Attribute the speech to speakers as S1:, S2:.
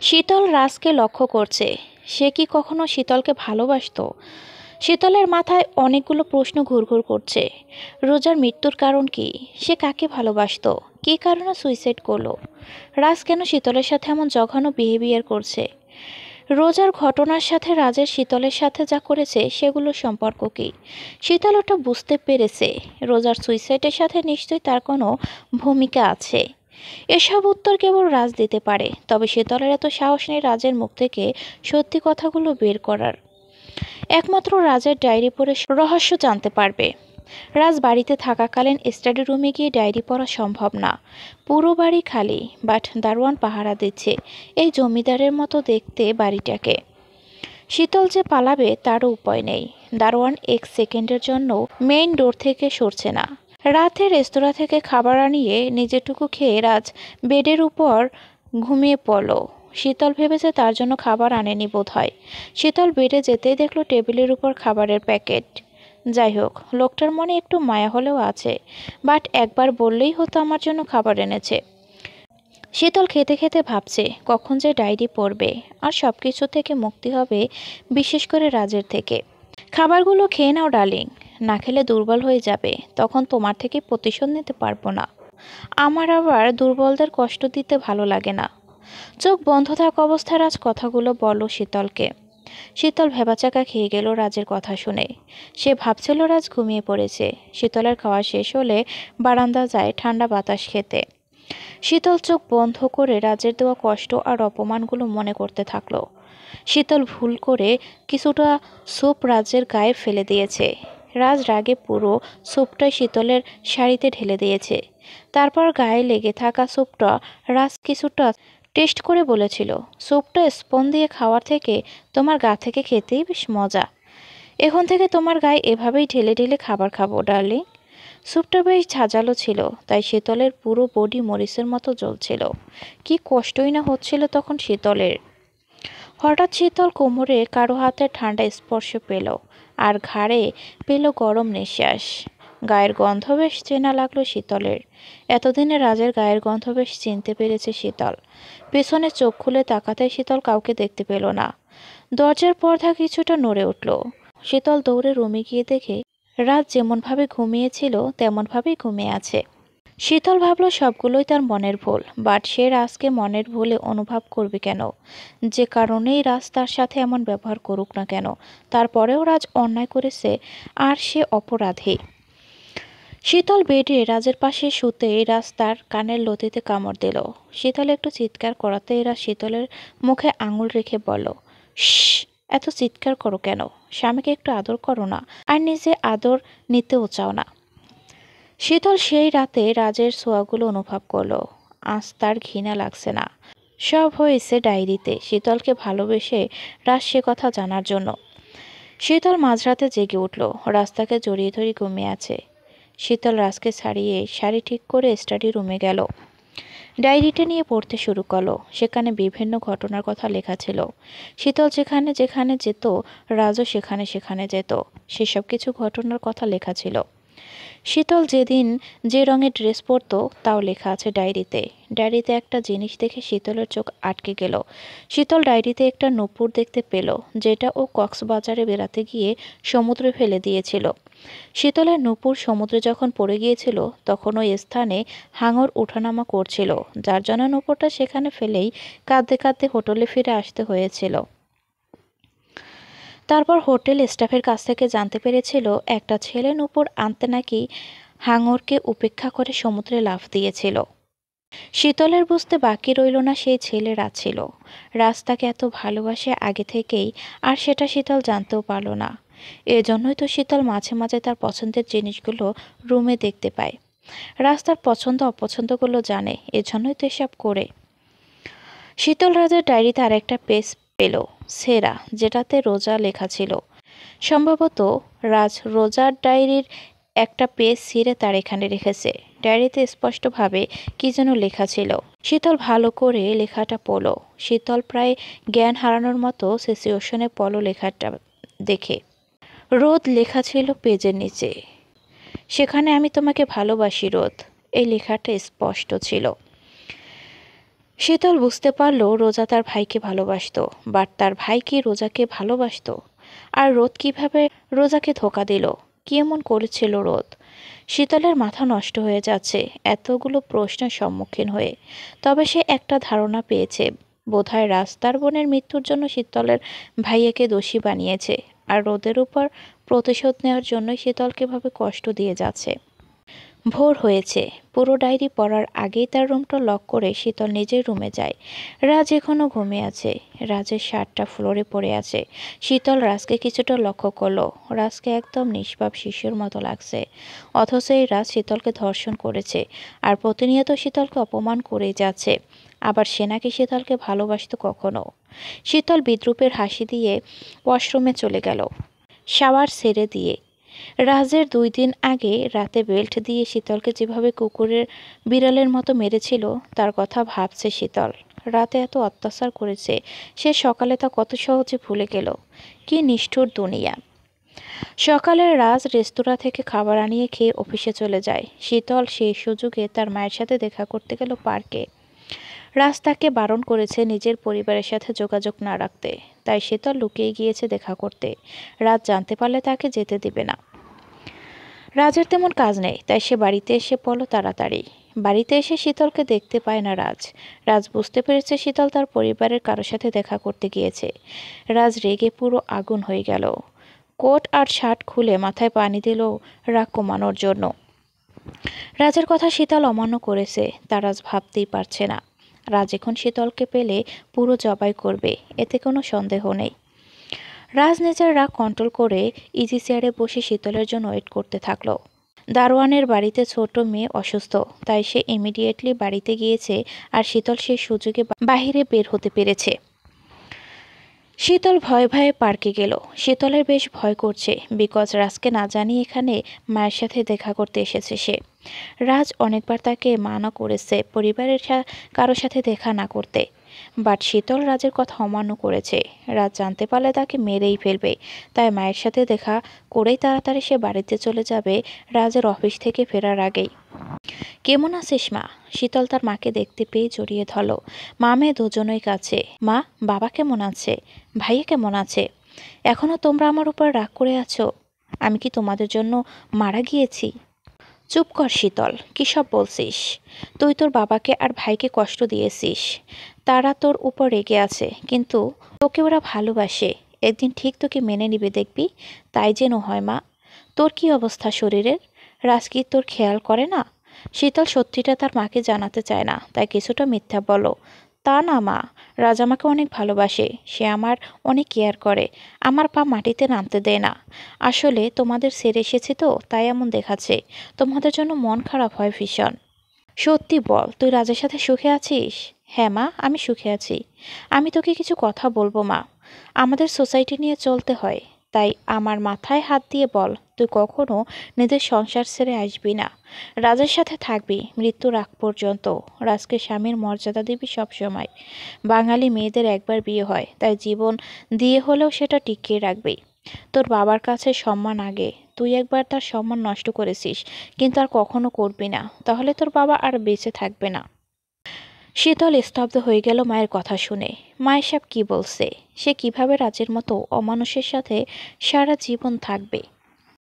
S1: শীতল রাজকে লক্ষ্য করছে। সে কি কখনো শীতলকে ভালোবাসতো? শীতলের মাথায় অনেকগুলো প্রশ্ন ঘুরঘুর করছে। রোজার মৃত্যুর কারণ কি? সে কাকে ভালোবাসতো? কী কারণে সুইসাইড করলো? রাজ কেন শীতলের সাথে এমন জঘন্য বিহেভিয়ার করছে? রোজার ঘটনার সাথে রাজের শীতলের সাথে যা করেছে সেগুলোর সম্পর্ক কী? শীতল ওটা বুঝতে পেরেছে। রোজার সুইসাইডের সাথে নিশ্চয়ই তার কোনো ভূমিকা আছে। এসব উত্তর কেবল রাজ দিতে পারে। তবে শীতলের এত সাহস নেই রাজের মুখ থেকে সত্যি কথাগুলো বের করার। একমাত্র রাজের ডায়েরি পড়ে রহস্য জানতে পারবে। রাজ বাড়িতে থাকাকালীন স্টাডি রুমে গিয়ে ডায়েরি পড়া সম্ভব না। পুরো বাড়ি খালি, বাট দারোয়ান পাহারা দিচ্ছে এই জমিদারের মতো দেখতে বাড়িটাকে। শীতল যে পালাবে তারও উপায় নেই। দারোয়ান এক সেকেন্ডের জন্য মেইন ডোর থেকে সরছে না। রাতে রেস্তোরাঁ থেকে খাবার আনিয়ে নিজেটুকু খেয়ে রাজ বেডের উপর ঘুমিয়ে পড়ল। শীতল ভেবেছে তার জন্য খাবার আনেনি বোধ হয়। শীতল বেডে যেতেই দেখলো টেবিলের উপর খাবারের প্যাকেট। যাই হোক, লোকটার মনে একটু মায়া হলেও আছে। বাট একবার বললেই হতো আমার জন্য খাবার এনেছে। শীতল খেতে খেতে ভাবছে কখন যে ডায়েরি পড়বে আর সব কিছু থেকে মুক্তি হবে, বিশেষ করে রাজের থেকে। খাবারগুলো খেয়ে নাও ডার্লিং, না খেলে দুর্বল হয়ে যাবে, তখন তোমার থেকে প্রতিশোধ নিতে পারবো না। আমার আবার দুর্বলদের কষ্ট দিতে ভালো লাগে না। চোখ বন্ধ থাকা অবস্থায় রাজ কথাগুলো বলল শীতলকে। শীতল ভেবাচাকা খেয়ে গেল রাজের কথা শুনে। সে ভাবছিল রাজ ঘুমিয়ে পড়েছে। শীতলের খাওয়া শেষ হলে বারান্দা যায় ঠান্ডা বাতাস খেতে। শীতল চোখ বন্ধ করে রাজের দেওয়া কষ্ট আর অপমানগুলো মনে করতে থাকলো। শীতল ভুল করে কিছুটা স্যুপ রাজের গায়ে ফেলে দিয়েছে। রাজ রাগে পুরো স্যুপটাই শীতলের শাড়িতে ঢেলে দিয়েছে। তারপর গায়ে লেগে থাকা স্যুপটা রাজ কিছুটা টেস্ট করে বলেছিল, স্যুপটা স্পুন দিয়ে খাওয়ার থেকে তোমার গা থেকে খেতেই বেশ মজা। এখন থেকে তোমার গায়ে এভাবেই ঢেলে ঢেলে খাবার খাবো ডার্লিং। স্যুপটা বেশ ঝাঁঝালো ছিল, তাই শীতলের পুরো বডি মরিচের মতো জ্বলছিল। কি কষ্টই না হচ্ছিল তখন শীতলের। হঠাৎ শীতল কোমরে কারো হাতের ঠান্ডা স্পর্শ পেল, আর ঘাড়ে পেল গরম নিঃশ্বাস। গায়ের গন্ধ বেশ চেনা লাগলো শীতলের। এতদিনে রাজের গায়ের গন্ধ বেশ চিনতে পেরেছে শীতল। পেছনে চোখ খুলে তাকাতে শীতল কাউকে দেখতে পেল না। দরজার পর্দা কিছুটা নড়ে উঠল। শীতল দৌড়ে রুমে গিয়ে দেখে রাজ যেমনভাবে ঘুমিয়েছিল তেমনভাবেই ঘুমিয়ে আছে। শীতল ভাবল সবগুলোই তার মনের ভুল, বাট সে রাজকে মনের ভুলে অনুভব করবে কেন? যে কারণেই রাজ তার সাথে এমন ব্যবহার করুক না কেন, তারপরেও রাজ অন্যায় করেছে আর সে অপরাধী। শীতল বেডে রাজের পাশে শুতে রাজ তার কানের লতিতে কামড় দিল। শীতল একটু চিৎকার করাতেই রাজ শীতলের মুখে আঙুল রেখে বলল, শশ, এত চিৎকার করো কেন? স্বামীকে একটু আদর করো না, আর নিজে আদর নিতেও চাও না। শীতল সেই রাতে রাজের ছোঁয়াগুলো অনুভব করলো। আজ তার ঘৃণা লাগছে না। সব হয়েছে ডায়েরিতে শীতলকে ভালোবেসে রাজ সে কথা জানার জন্য। শীতল মাঝরাতে জেগে উঠল। রাস্তাকে জড়িয়ে ধরে ঘুমিয়ে আছে। শীতল রাজকে ছাড়িয়ে শাড়ি ঠিক করে স্টাডি রুমে গেল। ডায়েরিটা নিয়ে পড়তে শুরু করলো। সেখানে বিভিন্ন ঘটনার কথা লেখা ছিল। শীতল যেখানে যেখানে যেত রাজও সেখানে সেখানে যেত। সেসব কিছু ঘটনার কথা লেখা ছিল। শীতল যেদিন যে রঙের ড্রেস পরতো তাও লেখা আছে ডায়েরিতে। ডায়েরিতে একটা জিনিস দেখে শীতলের চোখ আটকে গেল। শীতল ডায়েরিতে একটা নূপুর দেখতে পেল, যেটা ও কক্সবাজারে বেড়াতে গিয়ে সমুদ্রে ফেলে দিয়েছিল। শীতলের নূপুর সমুদ্রে যখন পড়ে গিয়েছিল তখন ওই স্থানে হাঙর ওঠানামা করছিল, যার জন্য নূপুরটা সেখানে ফেলেই কাঁদতে কাঁদতে হোটেলে ফিরে আসতে হয়েছিল। তারপর হোটেল স্টাফের কাছ থেকে জানতে পেরেছিল একটা ছেলে নূপুর আনতে নাকি হাঙরকে উপেক্ষা করে সমুদ্রে লাফ দিয়েছিল। শীতলের বুঝতে বাকি রইল না সেই ছেলে রাজ ছিল। রাজ তাকে এত ভালোবাসে আগে থেকেই, আর সেটা শীতল জানতেও পারল না। এজন্যই তো শীতল মাঝে মাঝে তার পছন্দের জিনিসগুলো রুমে দেখতে পায়। রাজ তার পছন্দ অপছন্দগুলো জানে, এজন্যই তো এসব করে। শীতল রাজের ডায়েরিতে আরেকটা পেজ পেল, সেরা, যেটাতে রোজা লেখা ছিল। সম্ভবত রাজ রোজার ডায়েরির একটা পেজ ছিঁড়ে তার এখানে রেখেছে। ডায়েরিতে স্পষ্টভাবে কি যেন লেখা ছিল। শীতল ভালো করে লেখাটা পড়ল। শীতল প্রায় জ্ঞান হারানোর মতো সিচুয়েশনে পড়ল লেখাটা দেখে। রোদ লেখা ছিল পেজের নিচে। সেখানে আমি তোমাকে ভালোবাসি রোদ, এই লেখাটা স্পষ্ট ছিল। শীতল বুঝতে পারল রোজা তার ভাইকে ভালোবাসতো, বাট তার ভাই কি রোজাকে ভালোবাসতো? আর রোদ কিভাবে রোজাকে ধোঁকা দিল? কি এমন করেছিল রোদ? শীতলের মাথা নষ্ট হয়ে যাচ্ছে এতগুলো প্রশ্নের সম্মুখীন হয়ে। তবে সে একটা ধারণা পেয়েছে, বোধহয় রাজ তার বোনের মৃত্যুর জন্য শীতলের ভাইয়াকে দোষী বানিয়েছে, আর রোদের উপর প্রতিশোধ নেওয়ার জন্যই শীতলকে ভাবে কষ্ট দিয়ে যাচ্ছে। ভোর হয়েছে। পুরো ডায়েরি পড়ার আগেই তার রুমটা লক করে শীতল নিজের রুমে যায়। রাজ এখনো ঘুমিয়ে আছে। রাজের শার্টটা ফ্লোরে পড়ে আছে। শীতল রাজকে কিছুটা লক্ষ্য করলো। রাজকে একদম নিষ্পাপ শিশুর মতো লাগছে। অথচ এই রাজ শীতলকে ধর্ষণ করেছে, আর প্রতিনিয়ত শীতলকে অপমান করেই যাচ্ছে। আবার সে নাকি শীতলকে ভালোবাসতো কখনো। শীতল বিদ্রূপের হাসি দিয়ে ওয়াশরুমে চলে গেল, শাওয়ার ছেড়ে দিয়ে। রাজের 2 দিন আগে রাতে বেল্ট দিয়ে শীতলকে যেভাবে কুকুরের বিড়ালের মতো মেরেছিল, তার কথা ভাবছে শীতল। রাতে এত অত্যাচার করেছে, সে সকালে তা কত সহজে ভুলে গেল। কি নিষ্ঠুর দুনিয়া। সকালে রাজ রেস্তোরাঁ থেকে খাবার আনিয়ে খেয়ে অফিসে চলে যায়। শীতল সেই সুযোগে তার মায়ের সাথে দেখা করতে গেল পার্কে। রাজ তাকে বারণ করেছে নিজের পরিবারের সাথে যোগাযোগ না রাখতে, তাই শীতল লুকিয়ে গিয়েছে দেখা করতে। রাজ জানতে পারলে তাকে যেতে দিবে না। রাজের তেমন কাজ নেই, তাই সে বাড়িতে এসে পড়ল তাড়াতাড়ি। বাড়িতে এসে শীতলকে দেখতে পায় না রাজ। রাজ বুঝতে পেরেছে শীতল তার পরিবারের কারো সাথে দেখা করতে গিয়েছে। রাজ রেগে পুরো আগুন হয়ে গেল। কোট আর শার্ট খুলে মাথায় পানি দিল রাগ কমানোর জন্য। রাজের কথা শীতল অমান্য করেছে তা রাজ ভাবতেই পারছে না। রাজ এখন শীতলকে পেলে পুরো জবাই করবে, এতে কোনো সন্দেহ নেই। রাজ নিজের রাগ কন্ট্রোল করে ইজি চেয়ারে বসে শীতলের জন্য ওয়েট করতে থাকলো। দারোয়ানের বাড়িতে ছোট মেয়ে অসুস্থ, তাই সে ইমিডিয়েটলি বাড়িতে গিয়েছে, আর শীতল সেই সুযোগে বাহিরে বের হতে পেরেছে। শীতল ভয়ে ভয়ে পার্কে গেল। শীতলের বেশ ভয় করছে, বিকজ রাজকে না জানিয়ে এখানে মায়ের সাথে দেখা করতে এসেছে সে। রাজ অনেকবার তাকে মানা করেছে পরিবারের কারো সাথে দেখা না করতে, বাট শীতল রাজের কথা অমান্য করেছে। রাজ জানতে পারলে তাকে মেরেই ফেলবে, তাই মায়ের সাথে দেখা করেই তাড়াতাড়ি সে বাড়িতে চলে যাবে রাজের অফিস থেকে ফেরার আগেই। কেমন আছিস মা? শীতল তার মাকে দেখতে পেয়ে জড়িয়ে ধরল। মা মেয়ে দুজনেই কাছে। মা, বাবা কেমন আছে? ভাইয়া কেমন আছে? এখনো তোমরা আমার উপর রাগ করে আছো? আমি কি তোমাদের জন্য মারা গিয়েছি? চুপ কর শীতল, কী সব বলছিস? তুই তোর বাবাকে আর ভাইকে কষ্ট দিয়েছিস, তারা তোর উপর রেগে আছে, কিন্তু তোকে ওরা ভালোবাসে। একদিন ঠিক তোকে মেনে নিবে দেখবি। তাই যেন হয় মা। তোর কি অবস্থা শরীরের? রাজ কি তোর খেয়াল করে না? শীতল সত্যিটা তার মাকে জানাতে চায় না, তাই কিছুটা মিথ্যা বলো। তা না মা, রাজ আমাকে অনেক ভালোবাসে, সে আমার অনেক কেয়ার করে, আমার পা মাটিতে নামতে দেয় না। আসলে তোমাদের ছেড়ে এসেছি তো, তাই এমন দেখাচ্ছে। তোমাদের জন্য মন খারাপ হয় ভীষণ। সত্যি বল, তুই রাজের সাথে সুখে আছিস? হ্যাঁ মা, আমি সুখে আছি। আমি তোকে কিছু কথা বলবো মা। আমাদের সোসাইটি নিয়ে চলতে হয়, তাই আমার মাথায় হাত দিয়ে বল, তুই কখনো নিজের সংসার ছেড়ে আসবি না। রাজের সাথে থাকবি মৃত্যুর আগ পর্যন্ত। রাজকে স্বামীর মর্যাদা দিবি সব সময়। বাঙালি মেয়েদের একবার বিয়ে হয়, তাই জীবন দিয়ে হলেও সেটা টিকিয়ে রাখবি। তোর বাবার কাছে সম্মান আগে। তুই একবার তার সম্মান নষ্ট করেছিস, কিন্তু আর কখনো করবি না, তাহলে তোর বাবা আর বেঁচে থাকবে না। শীতল স্তব্ধ হয়ে গেল মায়ের কথা শুনে। মা এসব কি বলছে? সে কিভাবে রাজের মতো অমানুষের সাথে সারা জীবন থাকবে?